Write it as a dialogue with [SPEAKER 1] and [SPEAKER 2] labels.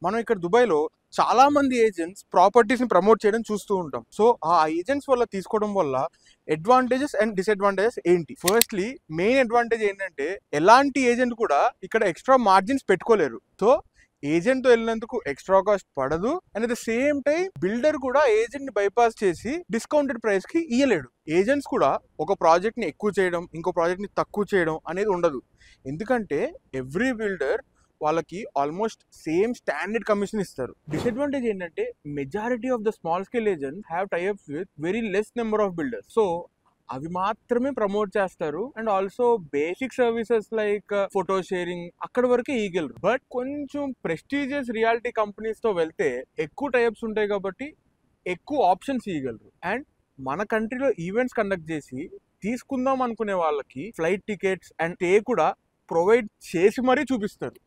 [SPEAKER 1] మనం ఇక్కడ దుబాయ్లో చాలా మంది ఏజెంట్స్ ప్రాపర్టీస్ ని ప్రమోట్ చేయడం చూస్తూ ఉంటాం. సో ఆ ఏజెంట్స్ వల్ల తీసుకోవడం వల్ల అడ్వాంటేజెస్ అండ్ డిసడ్వాంటేజెస్ ఏంటి? ఫస్ట్లీ మెయిన్ అడ్వాంటేజ్ ఏంటంటే ఎలాంటి ఏజెంట్ కూడా ఇక్కడ ఎక్స్ట్రా మార్జిన్స్ పెట్టుకోలేరు. సో ఏజెంట్ తో వెళ్ళినందుకు ఎక్స్ట్రా కాస్ట్ పడదు. And at the same time builder కూడా ఏజెంట్ ని బైపాస్ చేసి డిస్కౌంటెడ్ ప్రైస్ కి ఇయ్యలేడు. ఏజెంట్స్ కూడా ఒక ప్రాజెక్ట్ ని ఎక్కువ చేయడం, ఇంకో ప్రాజెక్ట్ ని తక్కువ చేయడం అనేది ఉండదు. ఎందుకంటే ఎవ్రీ బిల్డర్ వాళ్ళకి ఆల్మోస్ట్ సేమ్ స్టాండర్డ్ కమిషన్ ఇస్తారు. డిసడ్వాంటేజ్ ఏంటంటే majority of the small scale agents have tie-ups with very less number of builders. So అవి మాత్రమే ప్రమోట్ చేస్తారు. And also basic services like photo sharing అక్కడ వరకే ఇయ్యగలరు. బట్ కొంచెం prestigious reality companies తో వెళ్తే ఎక్కువ టైప్స్ ఉంటాయి కాబట్టి ఎక్కువ ఆప్షన్స్ ఇవ్వగలరు. అండ్ మన కంట్రీలో ఈవెంట్స్ కండక్ట్ చేసి తీసుకుందాం అనుకునే వాళ్ళకి ఫ్లైట్ టికెట్స్ అండ్ స్టే కూడా ప్రొవైడ్ చేసి మరీ చూపిస్తారు.